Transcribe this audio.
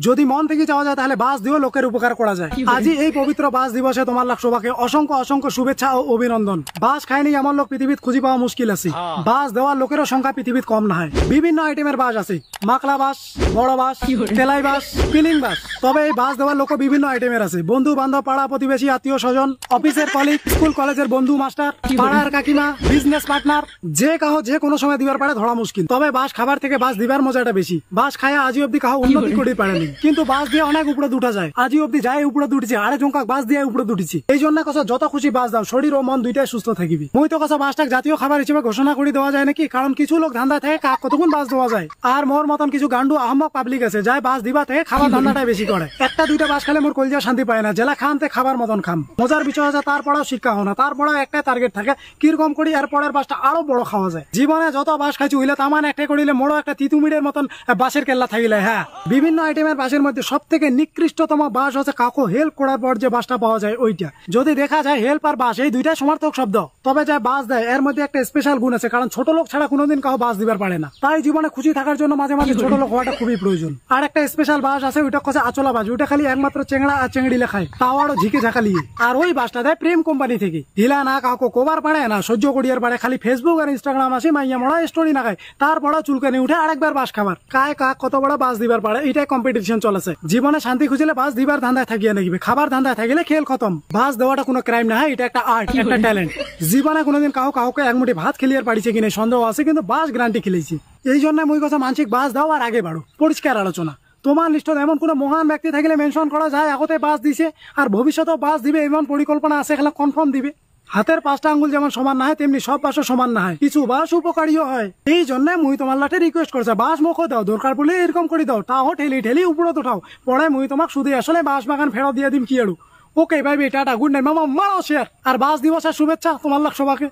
যদি মন থেকে চাওয়া যায় তাহলে বাস দিয়েও লোকের উপকার করা যায়। আজি এই পবিত্র বাস দিবসে তোমার লাখ সবাকে অসংখ্য অসংখ্য শুভেচ্ছা ও অভিনন্দন। বাস খায়নি এমন লোক পৃথিবীত খুঁজি পাওয়া মুশকিল আছে। বাস দেওয়ার লোকেরও সংখ্যা পৃথিবীত কম না হয়। বিভিন্ন আইটেমের বাস আছে, মাকলা বাস, বড় বাস, তেলাই বাস, পিলিং বাস। তবে এই বাস দেওয়ার লোক বিভিন্ন আইটেমের আছে। বন্ধু বান্ধব, পাড়া প্রতিবেশী, আত্মীয় স্বজন, অফিসের কলিগ, স্কুল কলেজের বন্ধু মাস্টার, পাড়ার কাকিমা, বিজনেস পার্টনার, যে কাহো যে কোনো সময় দিবার পারে ধরা মুশকিল। তবে বাস খাবার থেকে বাস দিবার মজাটা বেশি। বাস খায়া আজি অব্দি কাহো উন্নতি করে পারেনি, কিন্তু বাস দিয়ে অনেক উপরে দুটা যায়। আজি অব্দি যায় উপরে দুটিছে, আরে জঙ্কা বাস দিয়ে উপরে দুটিছে। এই জন্য কথা যত খুশি বাস দাও, শরীর ও মন দুইটাই সুস্থ থাকিবি। মুই তো কথা বাসটাকে জাতীয় খাবার হিসেবে ঘোষণা করে দেওয়া যায় নাকি, কারণ কিছু লোক ধান্দা থেকে কাক কতক্ষণ বাস দেওয়া যায়। আর মোর মতন কিছু গান্ডু আহমক পাবলিক আছে যাই বাস দিবা থেকে খাবার ধান্দাটাই বেশি করে। একটা দুইটা বাস খেলে মোর কলজা শান্তি পায় না, জেলা খানতে খাবার মতন খাম। মজার বিষয় আছে তারপরেও শিক্ষা হয় না, তারপরেও একটাই টার্গেট থাকে কিরকম করি এর পরের বাসটা আরো বড় খাওয়া যায়। জীবনে যত বাস খাইছি হইলে তামান একটাই করিলে মোড়ো একটা তিতুমিড়ের মতন বাসের কেল্লা থাকিলে। হ্যাঁ, বিভিন্ন আইটেমের বাসের মধ্যে সব থেকে নিকৃষ্টতম বাস হচ্ছে কাউকে হেল্প করার পর যে বাসটা পাওয়া যায় ওইটা। যদি দেখা যায় হেল্প আর বাস এই দুইটাই সমার্থক শব্দ, তবে যা বাস দেয় এর মধ্যে একটা স্পেশাল গুণ আছে, কারণ ছোট লোক ছাড়া কোনোদিন কাউ বাস দিবার পারে না। তাই জীবনে খুশি থাকার জন্য মাঝে মাঝে ছোট লোক হওয়াটা খুবই প্রয়োজন। আর একটা স্পেশাল বাস আছে, ওইটা হচ্ছে আচলা বাস। ওইটা খালি একমাত্র চেংড়া আর চেংড়ি লেখায়, তাও আরো ঝিকে ঝাঁকালিয়ে। আর ওই বাসটা দেয় প্রেম কোম্পানি থেকে। ঢিলা না কাউকে কোবার পারে না সহ্য করিয়ার পারে, খালি ফেসবুক আর ইনস্টাগ্রাম আসে মাইয়া মোড়া স্টোরি না খায়, তারপর চুলকানি উঠে আরেকবার বাস খাবার। কায় কাক কত বড় বাস দিবার পারে এটাই কম্পিটিশন চলেছে। জীবনে শান্তি খুঁজলে বাস দিবার ধান্দায় থাকিয়ে নেবে, খাবার ধান্দায় থাকিলে খেল খতম। বাস দেওয়াটা কোনো ক্রাইম না, এটা একটা আর্ট, একটা ট্যালেন্ট। জীবনে কোনোদিন কাউকে এক মুঠি ভাত খেলিয়ার পারিছে কিনা সন্দেহ আছে, কিন্তু বাস গ্যারান্টি খেলেছি। এই জন্য মুই কথা মানসিক বাস দাও আর আগে বাড়ো। পরিষ্কার আলোচনা। তোমার লিস্টত এমন কোন মহান ব্যক্তি থাকলে মেনশন করা যায় আগতে বাস দিছে আর ভবিষ্যতেও বাস দিবে এমন পরিকল্পনা আছে, খেলা কনফার্ম দিবে। হাতের 5টা আঙ্গুল যেমন সমান না হয় তেমনি সব বাসও সমান না হয়, কিছু বাস উপকারীও হয়। এই জন্য মুই তোমার লাটে রিকোয়েস্ট করছে বাস মুখ দাও, দরকার পড়লে এরকম করে দাও, তাও ঠেলি ঠেলি উপরে উঠাও। পরে মুই তোমাকে শুধু আসলে বাস বাগান ফেরত দিয়ে দিম কি আরু। ওকে ভাই, টাটা, গুড নাইট মামা, মারাও শেয়ার। আর বাস দিবসের শুভেচ্ছা তোমার লাগ সবাকে।